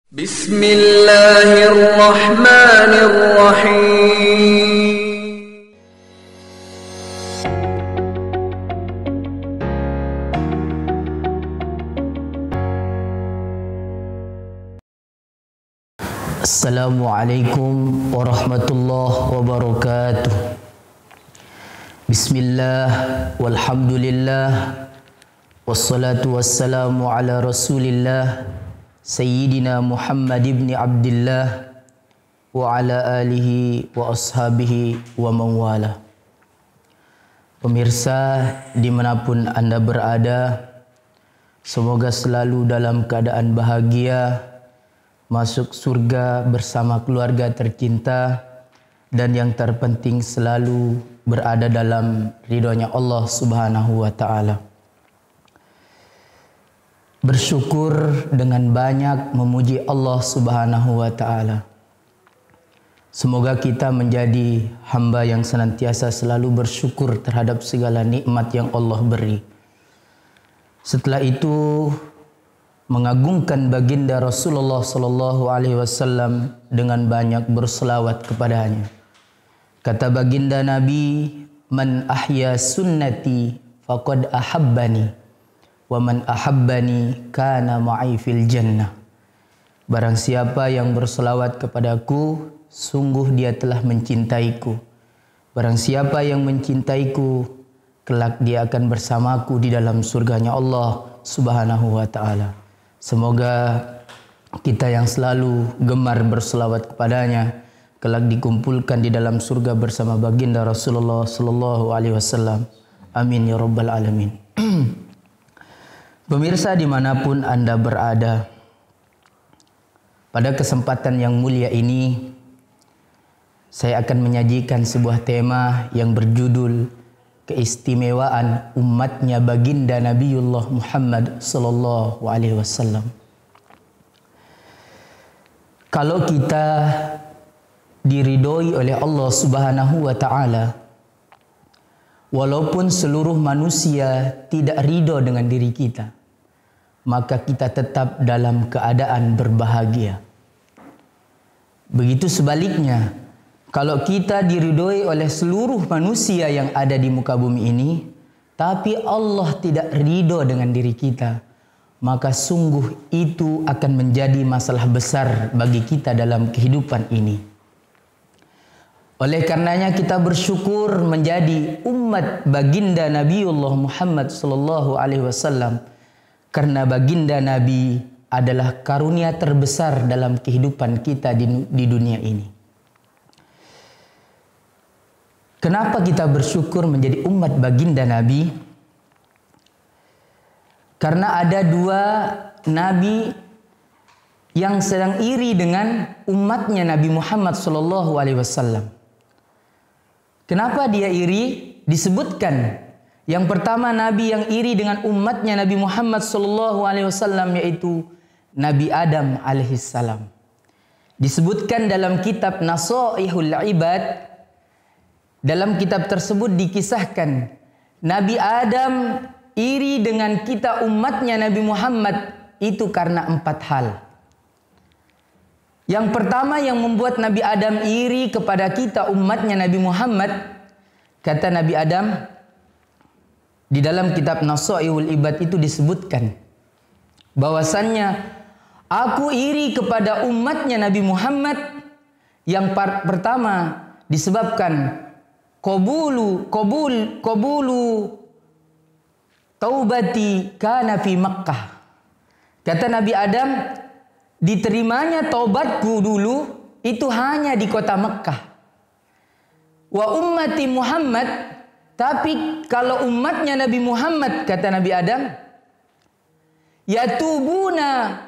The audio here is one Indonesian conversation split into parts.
Bismillahirrahmanirrahim. Assalamualaikum warahmatullahi wabarakatuh. Bismillah walhamdulillah wassalatu wassalamu ala rasulillah Sayyidina Muhammad ibn Abdillah wa ala alihi wa ashabihi wa mawala. Pemirsa dimanapun Anda berada, semoga selalu dalam keadaan bahagia, masuk surga bersama keluarga tercinta, dan yang terpenting selalu berada dalam ridhonya Allah Subhanahu wa ta'ala. Bersyukur dengan banyak memuji Allah Subhanahu wa ta'ala. Semoga kita menjadi hamba yang senantiasa selalu bersyukur terhadap segala nikmat yang Allah beri. Setelah itu mengagungkan baginda Rasulullah sallallahu alaihi wasallam dengan banyak berselawat kepadanya. Kata baginda Nabi, "Man ahya sunnati faqad ahabbani. Wa man ahabbani kana ma'i fil jannah." Barang siapa yang berselawat kepadaku, sungguh dia telah mencintaiku. Barang siapa yang mencintaiku, kelak dia akan bersamaku di dalam surganya Allah Subhanahu wa ta'ala. Semoga kita yang selalu gemar berselawat kepadanya, kelak dikumpulkan di dalam surga bersama baginda Rasulullah sallallahu alaihi wasallam. Amin ya rabbal alamin. Pemirsa dimanapun Anda berada, pada kesempatan yang mulia ini saya akan menyajikan sebuah tema yang berjudul keistimewaan umatnya baginda Nabiullah Muhammad sallallahu alaihi wasallam. Kalau kita diridhoi oleh Allah Subhanahu wa ta'ala, walaupun seluruh manusia tidak ridho dengan diri kita, maka kita tetap dalam keadaan berbahagia. Begitu sebaliknya, kalau kita diridhoi oleh seluruh manusia yang ada di muka bumi ini, tapi Allah tidak ridho dengan diri kita, maka sungguh itu akan menjadi masalah besar bagi kita dalam kehidupan ini. Oleh karenanya kita bersyukur menjadi umat baginda Nabiullah Muhammad sallallahu alaihi wasallam, karena baginda Nabi adalah karunia terbesar dalam kehidupan kita di dunia ini. Kenapa kita bersyukur menjadi umat baginda Nabi? Karena ada dua nabi yang sedang iri dengan umatnya Nabi Muhammad sallallahu alaihi wasallam. Kenapa dia iri? Disebutkan yang pertama nabi yang iri dengan umatnya Nabi Muhammad sallallahu alaihi wasallam yaitu Nabi Adam alaihissalam. Disebutkan dalam kitab Nasaihul Ibad. Dalam kitab tersebut dikisahkan Nabi Adam iri dengan kita umatnya Nabi Muhammad itu karena 4 hal. Yang pertama yang membuat Nabi Adam iri kepada kita umatnya Nabi Muhammad, kata Nabi Adam di dalam kitab Nasaihul Ibad itu disebutkan bahwasannya aku iri kepada umatnya Nabi Muhammad. Yang pertama disebabkan qabulu taubati kana fi Makkah. Kata Nabi Adam, diterimanya taubatku dulu itu hanya di kota Mekkah. Wa ummati Muhammad, tapi kalau umatnya Nabi Muhammad, kata Nabi Adam, yatubuna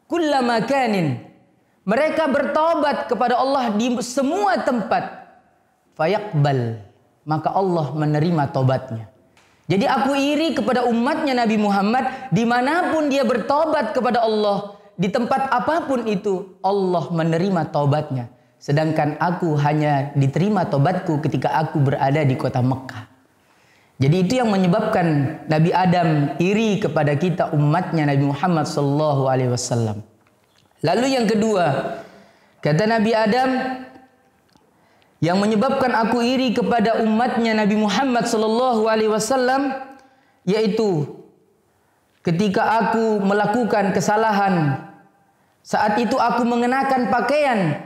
kulla makanin, mereka bertobat kepada Allah di semua tempat, fayaqbal, maka Allah menerima tobatnya. Jadi aku iri kepada umatnya Nabi Muhammad, dimanapun dia bertobat kepada Allah, di tempat apapun itu Allah menerima taubatnya. Sedangkan aku hanya diterima taubatku ketika aku berada di kota Mekkah. Jadi itu yang menyebabkan Nabi Adam iri kepada kita umatnya Nabi Muhammad sallallahu alaihi wasallam. Lalu yang kedua, kata Nabi Adam, yang menyebabkan aku iri kepada umatnya Nabi Muhammad sallallahu alaihi wasallam, yaitu ketika aku melakukan kesalahan, saat itu aku mengenakan pakaian.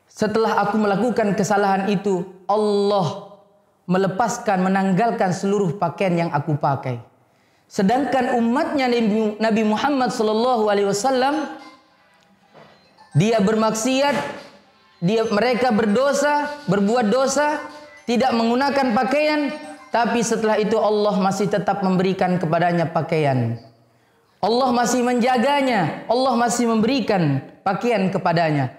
Setelah aku melakukan kesalahan itu, Allah melepaskan, menanggalkan seluruh pakaian yang aku pakai. Sedangkan umatnya Nabi Muhammad sallallahu alaihi wasallam, dia bermaksiat, mereka berdosa, berbuat dosa, tidak menggunakan pakaian, tapi setelah itu Allah masih tetap memberikan kepadanya pakaian. Allah masih menjaganya, Allah masih memberikan pakaian kepadanya.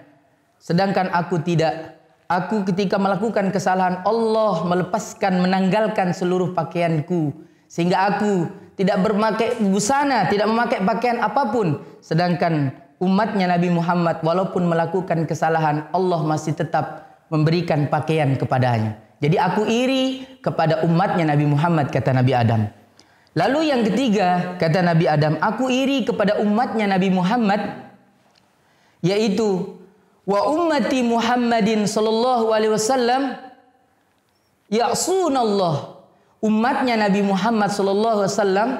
Sedangkan aku tidak. Aku ketika melakukan kesalahan, Allah melepaskan, menanggalkan seluruh pakaianku. Sehingga aku tidak berpakai busana, tidak memakai pakaian apapun. Sedangkan umatnya Nabi Muhammad walaupun melakukan kesalahan, Allah masih tetap memberikan pakaian kepadanya. Jadi aku iri kepada umatnya Nabi Muhammad, kata Nabi Adam. Lalu yang ketiga, kata Nabi Adam, aku iri kepada umatnya Nabi Muhammad, yaitu wa ummati Muhammadin sallallahu alaihi wasallam ya'sunallah. Umatnya Nabi Muhammad sallallahu alaihi wasallam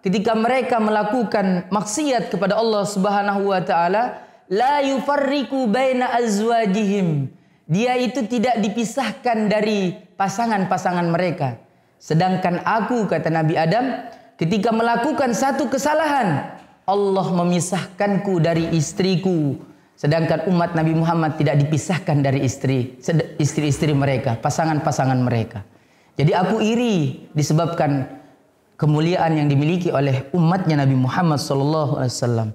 ketika mereka melakukan maksiat kepada Allah Subhanahu wa taala, la yufarriqu baina azwajihim. Dia itu tidak dipisahkan dari pasangan-pasangan mereka. Sedangkan aku, kata Nabi Adam, ketika melakukan satu kesalahan, Allah memisahkanku dari istriku. Sedangkan umat Nabi Muhammad tidak dipisahkan dari istri-istri mereka, pasangan-pasangan mereka. Jadi aku iri disebabkan kemuliaan yang dimiliki oleh umatnya Nabi Muhammad SAW.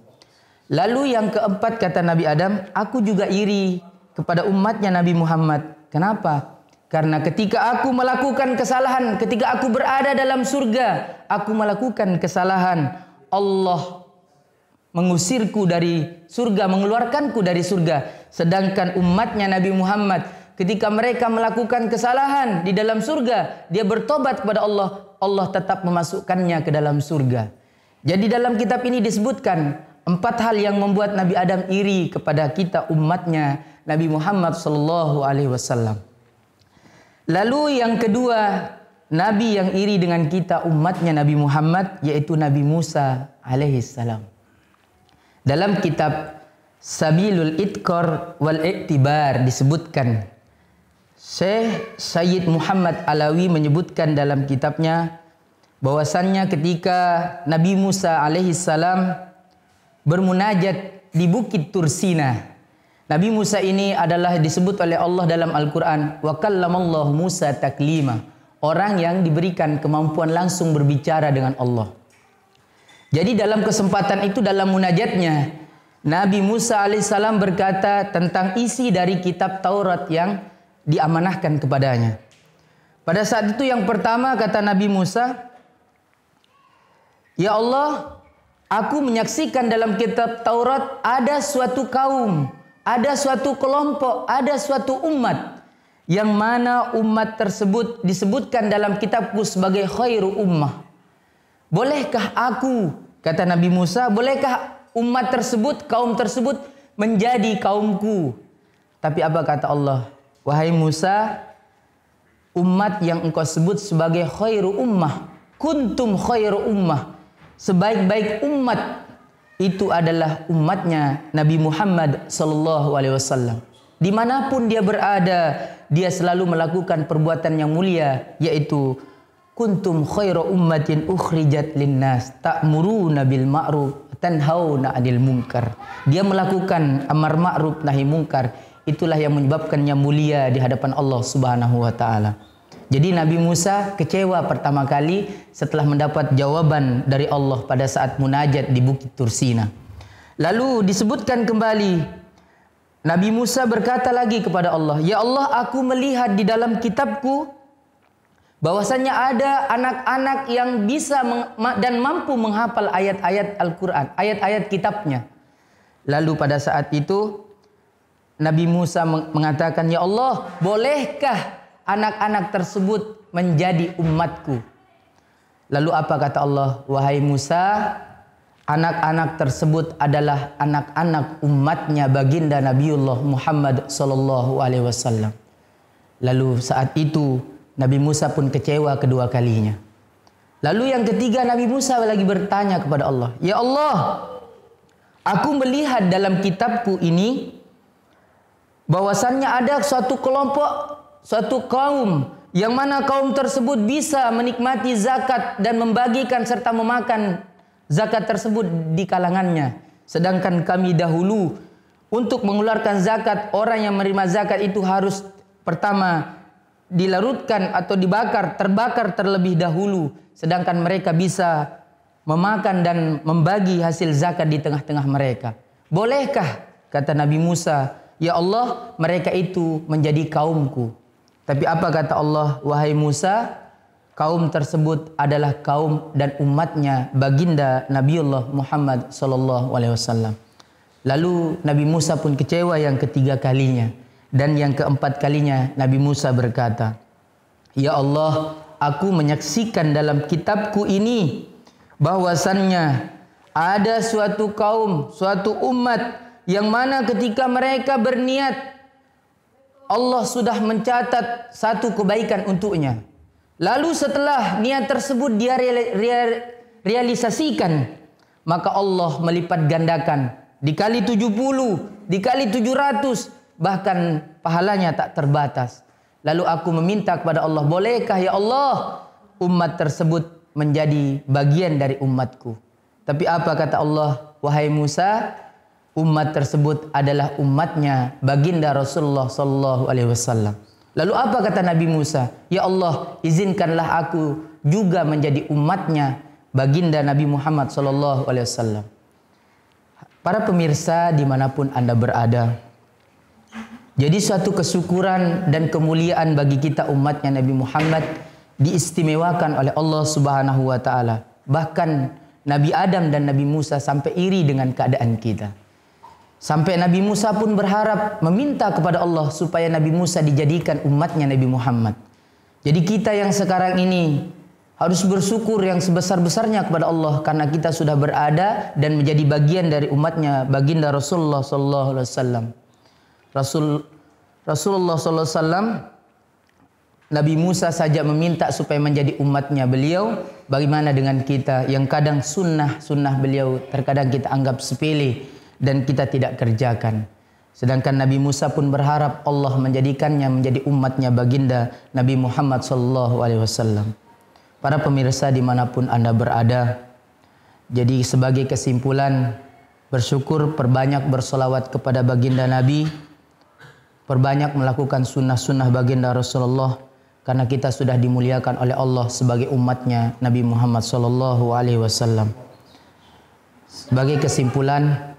Lalu yang keempat, kata Nabi Adam, aku juga iri kepada umatnya Nabi Muhammad. Kenapa? Karena ketika aku melakukan kesalahan, ketika aku berada dalam surga, aku melakukan kesalahan, Allah mengusirku dari surga, mengeluarkanku dari surga. Sedangkan umatnya Nabi Muhammad, ketika mereka melakukan kesalahan di dalam surga, dia bertobat kepada Allah, Allah tetap memasukkannya ke dalam surga. Jadi dalam kitab ini disebutkan 4 hal yang membuat Nabi Adam iri kepada kita umatnya Nabi Muhammad sallallahu alaihi wasallam. Lalu yang kedua, Nabi yang iri dengan kita umatnya Nabi Muhammad, yaitu Nabi Musa alaihi salam. Dalam kitab Sabilul Idqar wal Iktibar disebutkan, Syekh Sayyid Muhammad Alawi menyebutkan dalam kitabnya bahwasannya ketika Nabi Musa alaihi salam bermunajat di Bukit Tursina. Nabi Musa ini adalah disebut oleh Allah dalam Al-Quran, wa kallamallahu Musa taklima, orang yang diberikan kemampuan langsung berbicara dengan Allah. Jadi dalam kesempatan itu, dalam munajatnya, Nabi Musa alaihissalam berkata tentang isi dari kitab Taurat yang diamanahkan kepadanya. Pada saat itu yang pertama kata Nabi Musa, ya Allah, aku menyaksikan dalam kitab Taurat ada suatu kaum, ada suatu kelompok, ada suatu umat, yang mana umat tersebut disebutkan dalam kitabku sebagai khairu ummah. Bolehkah aku, kata Nabi Musa, bolehkah umat tersebut, kaum tersebut menjadi kaumku? Tapi apa kata Allah? Wahai Musa, umat yang engkau sebut sebagai khairu ummah, kuntum khairu ummah, sebaik-baik umat itu adalah umatnya Nabi Muhammad sallallahu alaihi wasallam. Dimanapun dia berada, dia selalu melakukan perbuatan yang mulia, yaitu kuntum khairu ummatin ukhrijat linnas ta'muruna bil ma'ruf tanhauna 'anil munkar. Dia melakukan amar ma'ruf nahi munkar. Itulah yang menyebabkannya mulia di hadapan Allah Subhanahu wa taala. Jadi Nabi Musa kecewa pertama kali setelah mendapat jawaban dari Allah pada saat munajat di Bukit Tursina. Lalu disebutkan kembali, Nabi Musa berkata lagi kepada Allah, ya Allah, aku melihat di dalam kitabku bahwasannya ada anak-anak yang bisa dan mampu menghafal ayat-ayat Al-Quran, ayat-ayat kitabnya. Lalu pada saat itu Nabi Musa mengatakan, ya Allah, bolehkah anak-anak tersebut menjadi umatku? Lalu apa kata Allah? Wahai Musa, anak-anak tersebut adalah anak-anak umatnya baginda Nabiullah Muhammad sallallahu alaihi wasallam. Lalu saat itu Nabi Musa pun kecewa kedua kalinya. Lalu yang ketiga Nabi Musa lagi bertanya kepada Allah, "Ya Allah, aku melihat dalam kitabku ini bahwasannya ada suatu kelompok, suatu kaum yang mana kaum tersebut bisa menikmati zakat dan membagikan serta memakan zakat tersebut di kalangannya. Sedangkan kami dahulu untuk mengeluarkan zakat, orang yang menerima zakat itu harus pertama dilarutkan atau terbakar terlebih dahulu. Sedangkan mereka bisa memakan dan membagi hasil zakat di tengah-tengah mereka. Bolehkah?" Kata Nabi Musa, "Ya Allah, mereka itu menjadi kaumku." Tapi apa kata Allah? "Wahai Musa, kaum tersebut adalah kaum dan umatnya baginda Nabiullah Muhammad sallallahu alaihi wasallam." Lalu Nabi Musa pun kecewa yang ketiga kalinya. Dan yang keempat kalinya Nabi Musa berkata, "Ya Allah, aku menyaksikan dalam kitabku ini bahwasannya ada suatu kaum, suatu umat yang mana ketika mereka berniat, Allah sudah mencatat satu kebaikan untuknya. Lalu setelah niat tersebut dia realisasikan, maka Allah melipat gandakan dikali 70, dikali 700, bahkan pahalanya tak terbatas. Lalu aku meminta kepada Allah, bolehkah ya Allah umat tersebut menjadi bagian dari umatku?" Tapi apa kata Allah? "Wahai Musa, umat tersebut adalah umatnya baginda Rasulullah sallallahu alaihi wasallam." Lalu apa kata Nabi Musa? "Ya Allah, izinkanlah aku juga menjadi umatnya baginda Nabi Muhammad sallallahu alaihi wasallam." Para pemirsa dimanapun Anda berada, jadi suatu kesyukuran dan kemuliaan bagi kita umatnya Nabi Muhammad diistimewakan oleh Allah Subhanahu wa taala. Bahkan Nabi Adam dan Nabi Musa sampai iri dengan keadaan kita. Sampai Nabi Musa pun berharap meminta kepada Allah supaya Nabi Musa dijadikan umatnya Nabi Muhammad. Jadi kita yang sekarang ini harus bersyukur yang sebesar-besarnya kepada Allah karena kita sudah berada dan menjadi bagian dari umatnya baginda Rasulullah sallallahu alaihi wasallam. Rasulullah sallallahu alaihi wasallam, Nabi Musa saja meminta supaya menjadi umatnya beliau. Bagaimana dengan kita yang kadang sunnah beliau terkadang kita anggap sepele dan kita tidak kerjakan. Sedangkan Nabi Musa pun berharap Allah menjadikannya menjadi umatnya baginda Nabi Muhammad sallallahu alaihi wasallam. Para pemirsa dimanapun Anda berada, jadi sebagai kesimpulan, bersyukur, perbanyak bersolawat kepada baginda Nabi, perbanyak melakukan sunnah-sunnah baginda Rasulullah, karena kita sudah dimuliakan oleh Allah sebagai umatnya Nabi Muhammad sallallahu alaihi wasallam. Sebagai kesimpulan,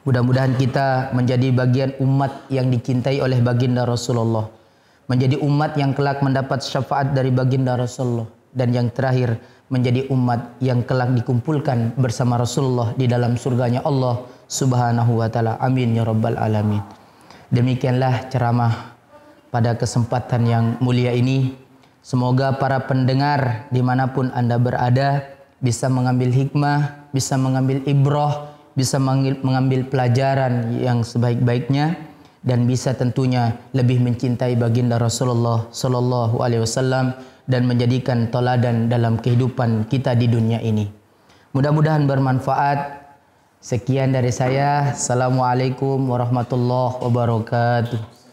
mudah-mudahan kita menjadi bagian umat yang dicintai oleh baginda Rasulullah, menjadi umat yang kelak mendapat syafaat dari baginda Rasulullah, dan yang terakhir menjadi umat yang kelak dikumpulkan bersama Rasulullah di dalam surganya Allah Subhanahu wa taala. Amin ya rabbal alamin. Demikianlah ceramah pada kesempatan yang mulia ini. Semoga para pendengar dimanapun Anda berada bisa mengambil hikmah, bisa mengambil ibrah, bisa mengambil pelajaran yang sebaik-baiknya, dan bisa tentunya lebih mencintai baginda Rasulullah sallallahu alaihi wasallam dan menjadikan teladan dalam kehidupan kita di dunia ini. Mudah-mudahan bermanfaat. Sekian dari saya. Assalamualaikum warahmatullahi wabarakatuh.